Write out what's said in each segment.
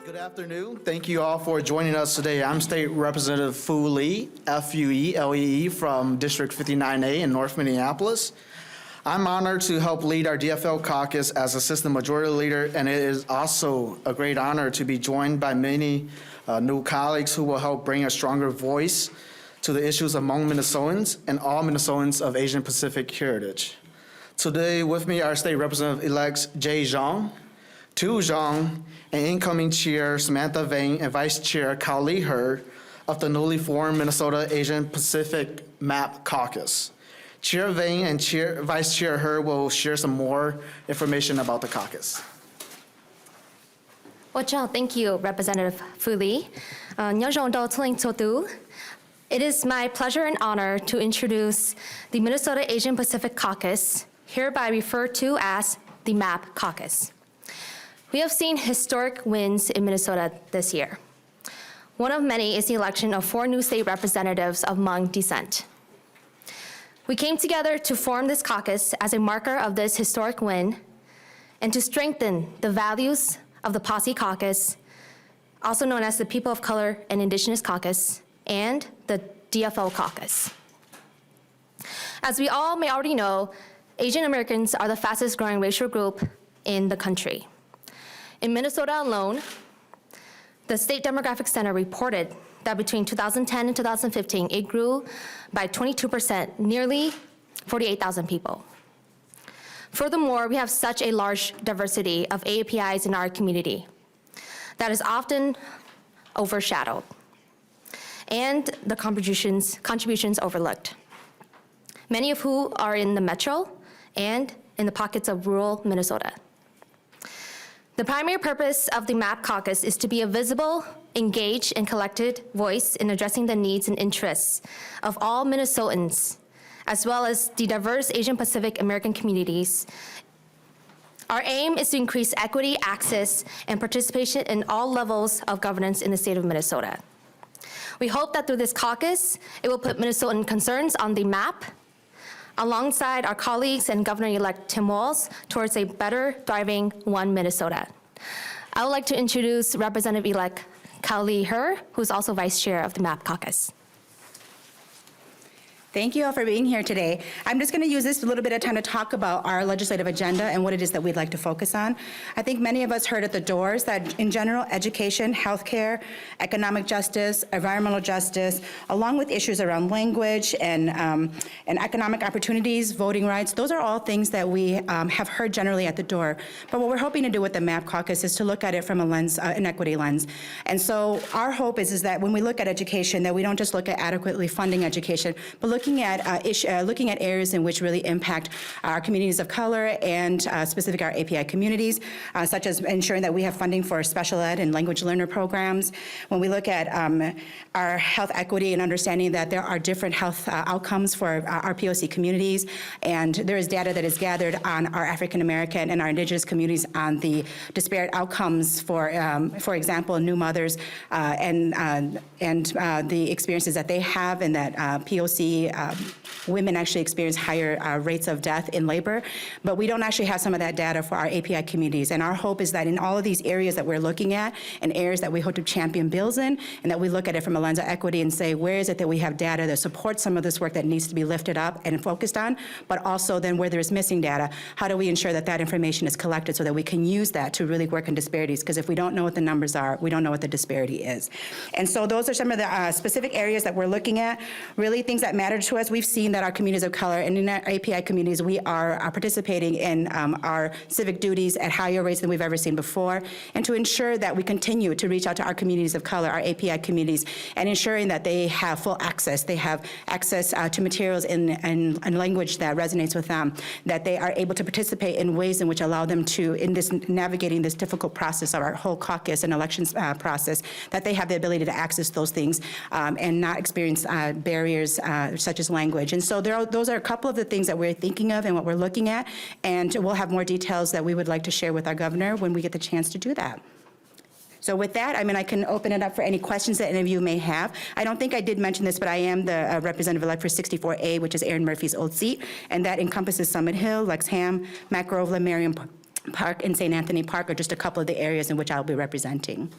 Good afternoon. Thank you all for joining us today. I'm State Representative Fu Lee, F-U-E-L-E-E, from District 59A in North Minneapolis. I'm honored to help lead our DFL caucus as Assistant Majority Leader, and it is also a great honor to be joined by many new colleagues who will help bring a stronger voice to the issues among Minnesotans and all Minnesotans of Asian Pacific heritage. Today with me are State Representative-elects Xiong, Tu Xiong, and incoming Chair Samantha Vang and Vice Chair Kaohly of the newly formed Minnesota Asian Pacific MAP Caucus. Chair Vang and Vice Chair He will share some more information about the caucus. Well, thank you, Representative Fu Lee. It is my pleasure and honor to introduce the Minnesota Asian Pacific Caucus, hereby referred to as the MAP Caucus. We have seen historic wins in Minnesota this year. One of many is the election of 4 new state representatives of Hmong descent. We came together to form this caucus as a marker of this historic win and to strengthen the values of the Posse Caucus, also known as the People of Color and Indigenous Caucus, and the DFL Caucus. As we all may already know, Asian Americans are the fastest growing racial group in the country. In Minnesota alone, the State Demographic Center reported that between 2010 and 2015, it grew by 22%, nearly 48,000 people. Furthermore, we have such a large diversity of AAPIs in our community that is often overshadowed and the contributions overlooked, many of who are in the metro and in the pockets of rural Minnesota. The primary purpose of the MAP Caucus is to be a visible, engaged, and collected voice in addressing the needs and interests of all Minnesotans, as well as the diverse Asian Pacific American communities. Our aim is to increase equity, access, and participation in all levels of governance in the state of Minnesota. We hope that through this caucus, it will put Minnesotan concerns on the map, alongside our colleagues and Governor-elect Tim Walz towards a better, thriving One Minnesota. I would like to introduce Representative-elect Kaohly, who is also Vice Chair of the MAP Caucus. Thank you all for being here today. I'm just going to use this a little bit of time to talk about our legislative agenda and what it is that we'd like to focus on. I think many of us heard at the doors that in general, education, healthcare, economic justice, environmental justice, along with issues around language and economic opportunities, voting rights, those are all things that we have heard generally at the door. But what we're hoping to do with the MAP Caucus is to look at it from a lens, an equity lens. And so our hope is that when we look at education, that we don't just look at adequately funding education, but looking at areas in which really impact our communities of color and specific our API communities, such as ensuring that we have funding for special ed and language learner programs. When we look at our health equity and understanding that there are different health outcomes for our POC communities, and there is data that is gathered on our African American and our Indigenous communities on the disparate outcomes for example, new mothers and the experiences that they have, and that POC women actually experience higher rates of death in labor, but we don't actually have some of that data for our API communities. And our hope is that in all of these areas that we're looking at and areas that we hope to champion bills in, and that we look at it from a lens of equity and say, where is it that we have data that supports some of this work that needs to be lifted up and focused on, but also then where there's missing data, how do we ensure that that information is collected so that we can use that to really work on disparities? Because if we don't know what the numbers are, we don't know what the disparity is. And so those are some of the specific areas that we're looking at, really things that matter to us. We've seen that our communities of color and in our API communities, we are participating in our civic duties at higher rates than we've ever seen before, and to ensure that we continue to reach out to our communities of color, our API communities, and ensuring that they have full access. They have access to materials in language that resonates with them, that they are able to participate in ways in which allow them to, in this navigating this difficult process of our whole caucus and elections process, that they have the ability to access those things and not experience barriers such as language. And so those are a couple of the things that we're thinking of and what we're looking at, and we'll have more details that we would like to share with our governor when we get the chance to do that. So with that, I can open it up for any questions that any of you may have. I don't think I did mention this, but I am the representative-elect for 64A, which is Aaron Murphy's old seat, and that encompasses Summit Hill, Lexham, Mac Groveland, Park and St. Anthony Park are just a couple of the areas in which I'll be representing.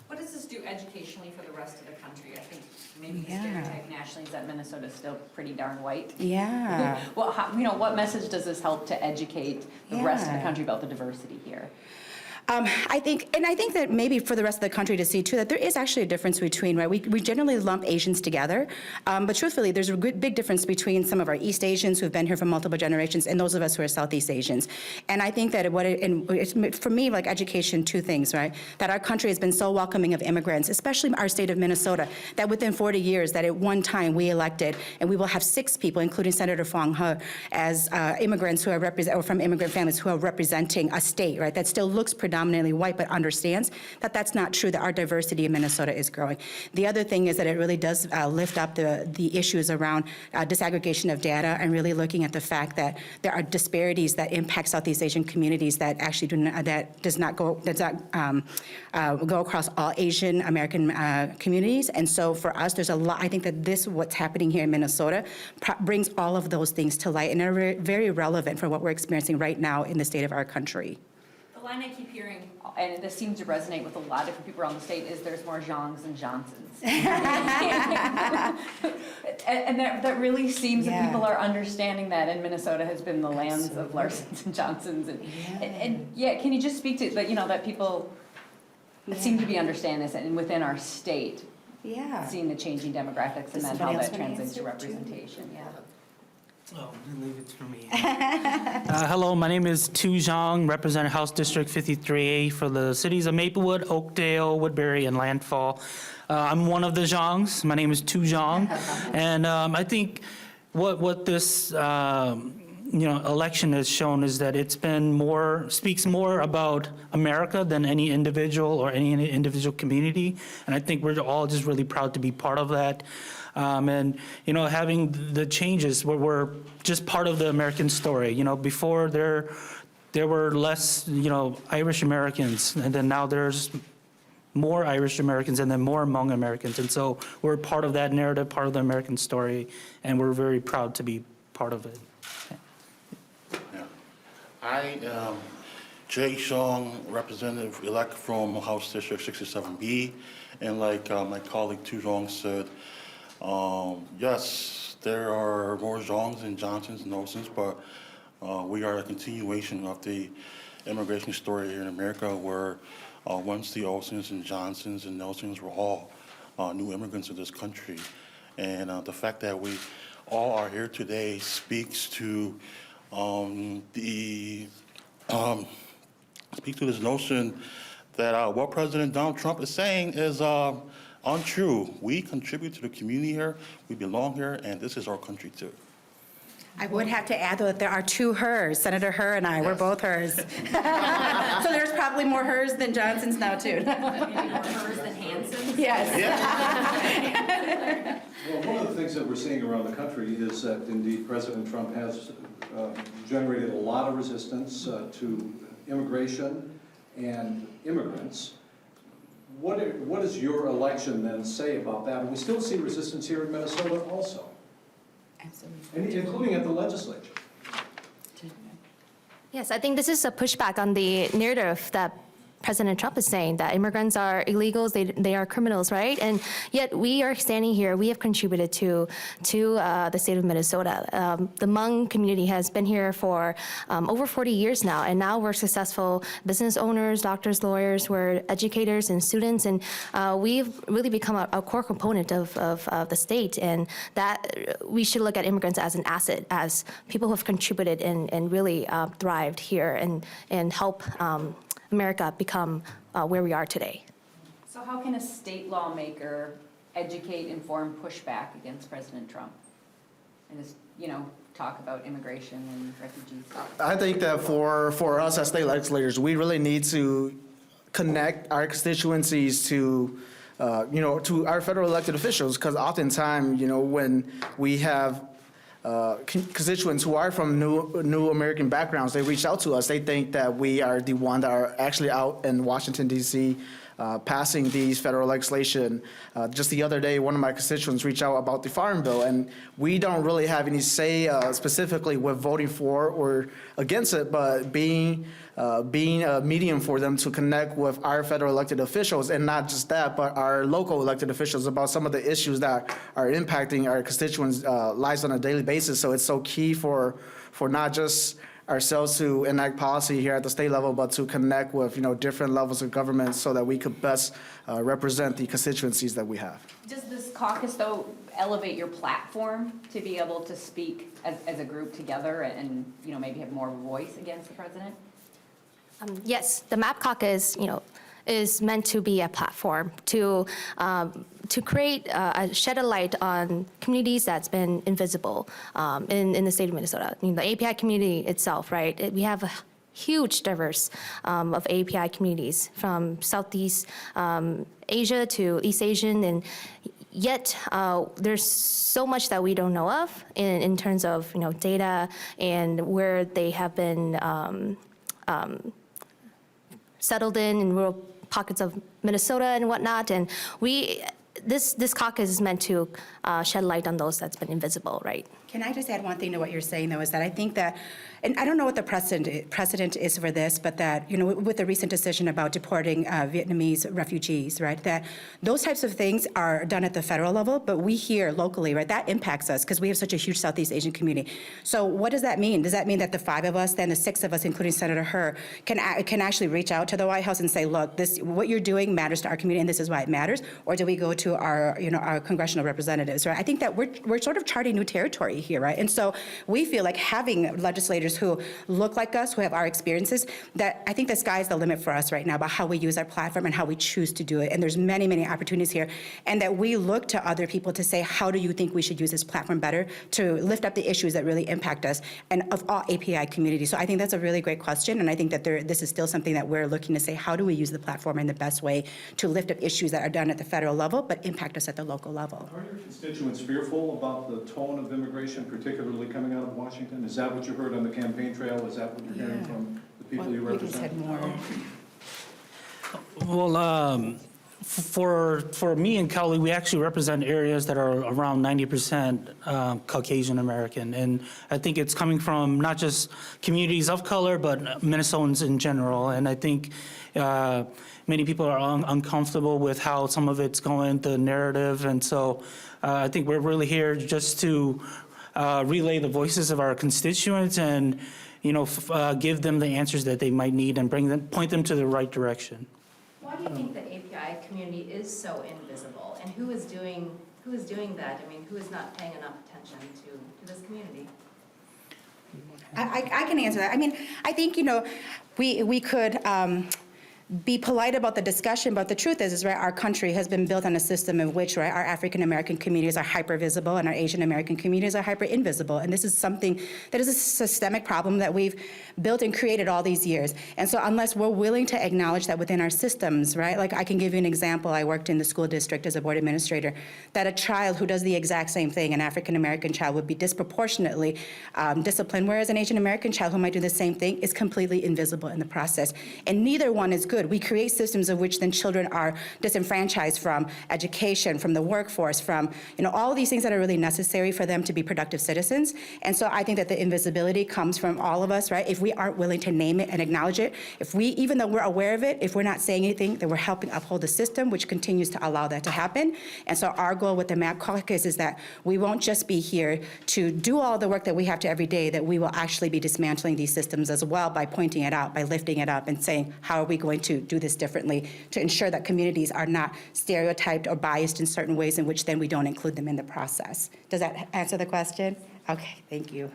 What does this do educationally for the rest of the country? I think maybe the Yeah. stereotype nationally is that Minnesota is still pretty darn white. Yeah. Well, what message does this help to educate the rest of the Yeah. country about the diversity here? I think that maybe for the rest of the country to see too, that there is actually a difference between, right, we generally lump Asians together, but truthfully, there's a big difference between some of our East Asians who've been here for multiple generations and those of us who are Southeast Asians. And I think that it's, for me, like education, two things, right, that our country has been so welcoming of immigrants, especially our state of Minnesota, that within 40 years, that at one time we elected, and we will have 6 people, including Senator Vang as immigrants who are or from immigrant families who are representing a state, right, that still looks predominantly white, but understands that that's not true, that our diversity in Minnesota is growing. The other thing is that it really does lift up the issues around disaggregation of data and really looking at the fact that there are disparities that impact Southeast Asian communities that actually does not go across all Asian American communities. And so for us, there's a lot, I think that what's happening here in Minnesota brings all of those things to light and are very relevant for what we're experiencing right now in the state of our country. The line I keep hearing, and this seems to resonate with a lot of different people around the state, is there's more Xiongs than Johnsons. And that really seems that people are understanding that, and Minnesota has been the lands of Larsons and Johnsons. And can you just speak to that, that people seem to be understanding this, and within our state, seeing the changing demographics and then how that translates to representation, Oh, leave it to me. Hello, my name is Xiong, represent House District 53A for the cities of Maplewood, Oakdale, Woodbury, and Landfall. I'm one of the Xiongs. My name is Xiong, and I think what this election has shown is that it's been speaks more about America than any individual or any individual community, and I think we're all just really proud to be part of that. And having the changes, we're just part of the American story. Before there were less, Irish Americans, and then now there's more Irish Americans, and then more Hmong Americans, and so we're part of that narrative, part of the American story, and we're very proud to be part of it. I am Xiong, representative-elect from House District 67B, and like my colleague Xiong said, yes, there are more Xiongs and Johnsons and Nelsons, but we are a continuation of the immigration story here in America, where once the Olsons and Johnsons and Nelsons were all new immigrants to this country. And the fact that we all are here today speaks to this notion that what President Donald Trump is saying is untrue. We contribute to the community here, we belong here, and this is our country too. I would have to add, though, that there are 2 hers. Senator Her and I, we're both hers. So there's probably more hers than Johnsons now, too. Maybe more hers than Hansons? Yes. Well, one of the things that we're seeing around the country is that indeed President Trump has generated a lot of resistance to immigration and immigrants. What does your election then say about that? And we still see resistance here in Minnesota also, Absolutely. including at the legislature. Yes, I think this is a pushback on the narrative that President Trump is saying, that immigrants are illegals, they are criminals, right? And yet we are standing here, we have contributed to the state of Minnesota. The Hmong community has been here for over 40 years now, and now we're successful business owners, doctors, lawyers, we're educators and students, and we've really become a core component of the state, and that we should look at immigrants as an asset, as people who have contributed and really thrived here and help America become where we are today. So how can a state lawmaker educate, inform, push back against President Trump? And just, talk about immigration and refugees? I think that for us as state legislators, we really need to connect our constituencies to our federal elected officials, because oftentimes, when we have constituents who are from new American backgrounds, they reach out to us. They think that we are the one that are actually out in Washington, D.C., passing these federal legislation. Just the other day, one of my constituents reached out about the farm bill, and we don't really have any say specifically with voting for or against it, but being a medium for them to connect with our federal elected officials, and not just that, but our local elected officials about some of the issues that are impacting our constituents' lives on a daily basis. So it's so key for not just ourselves to enact policy here at the state level, but to connect with, different levels of government so that we could best represent the constituencies that we have. Does this caucus, though, elevate your platform to be able to speak as a group together and maybe have more of a voice against the president? Yes, the MAP caucus, is meant to be a platform to create, shed a light on communities that's been invisible in the state of Minnesota. The API community itself, right? We have a huge diverse of API communities from Southeast Asia to East Asian, and yet there's so much that we don't know of in terms of data and where they have been settled in rural pockets of Minnesota and whatnot. And this caucus is meant to shed light on those that's been invisible, right? Can I just add one thing to what you're saying, though, is that I think that, and I don't know what the precedent is for this, but that, with the recent decision about deporting Vietnamese refugees, right, that those types of things are done at the federal level, but we here locally, right, that impacts us because we have such a huge Southeast Asian community. So what does that mean? Does that mean that the 5 of us, then the 6 of us, including Senator Herr, can actually reach out to the White House and say, look, what you're doing matters to our community, and this is why it matters? Or do we go to our congressional representatives, right? I think that we're sort of charting new territory here, right? And so we feel like having legislators who look like us, who have our experiences, that I think the sky is the limit for us right now about how we use our platform and how we choose to do it. And there's many, many opportunities here. And that we look to other people to say, how do you think we should use this platform better to lift up the issues that really impact us and of all API communities? So I think that's a really great question. And I think that this is still something that we're looking to say, how do we use the platform in the best way to lift up issues that are done at the federal level, but impact us at the local level? Are your constituents fearful about the tone of immigration, particularly coming out of Washington? Is that what you heard on the campaign trail? Is that what you're hearing from the people you represent? Well, for me and Kaohly, we actually represent areas that are around 90% Caucasian American. And I think it's coming from not just communities of color, but Minnesotans in general. And I think many people are uncomfortable with how some of it's going, the narrative. And so I think we're really here just to relay the voices of our constituents and, give them the answers that they might need and point them to the right direction. Why do you think the API community is so invisible, and who is doing that? I mean, who is not paying enough attention to this community? I can answer that. I mean, I think, we could be polite about the discussion, but the truth is right, our country has been built on a system in which, right, our African-American communities are hyper-visible and our Asian-American communities are hyper-invisible. And this is something that is a systemic problem that we've built and created all these years. And so unless we're willing to acknowledge that within our systems, right, like I can give you an example. I worked in the school district as a board administrator, that a child who does the exact same thing, an African-American child, would be disproportionately disciplined, whereas an Asian-American child who might do the same thing is completely invisible in the process. And neither one is good. We create systems of which then children are disenfranchised from education, from the workforce, from all of these things that are really necessary for them to be productive citizens. And so I think that the invisibility comes from all of us, right? If we aren't willing to name it and acknowledge it, even though we're aware of it, if we're not saying anything, then we're helping uphold the system, which continues to allow that to happen. And so our goal with the MAP Caucus is that we won't just be here to do all the work that we have to every day, that we will actually be dismantling these systems as well by pointing it out, by lifting it up and saying, how are we going to do this differently to ensure that communities are not stereotyped or biased in certain ways in which then we don't include them in the process. Does that answer the question? Okay, thank you.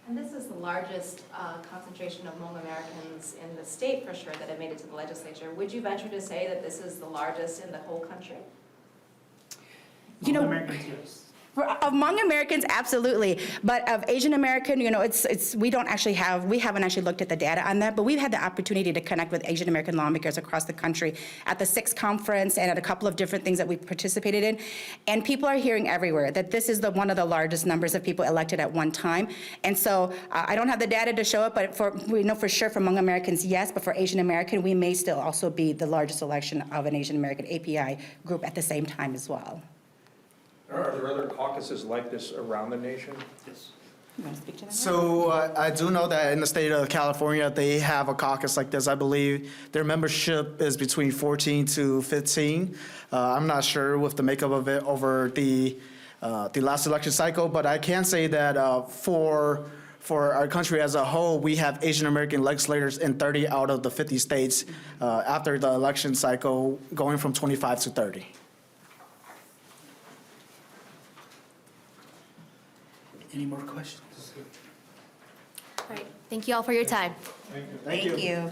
And this is the largest concentration of Hmong Americans in the state, for sure, that have made it to the legislature. Would you venture to say that this is the largest in the whole country? Americans, yes. Among Americans, absolutely, but of Asian American, you know, we haven't actually looked at the data on that, but we've had the opportunity to connect with Asian American lawmakers across the country at the 6th conference and at a couple of different things that we've participated in, and people are hearing everywhere that this is one of the largest numbers of people elected at one time, and so I don't have the data to show it, but we know for sure for among Americans, yes, but for Asian American, we may still also be the largest election of an Asian American API group at the same time as well. Are there other caucuses like this around the nation? Yes. You want to speak to that? So I do know that in the state of California, they have a caucus like this. I believe their membership is between 14 to 15. I'm not sure with the makeup of it over the last election cycle, but I can say that for our country as a whole, we have Asian American legislators in 30 out of the 50 states after the election cycle, going from 25 to 30. Any more questions? All right, thank you all for your time. Thank you.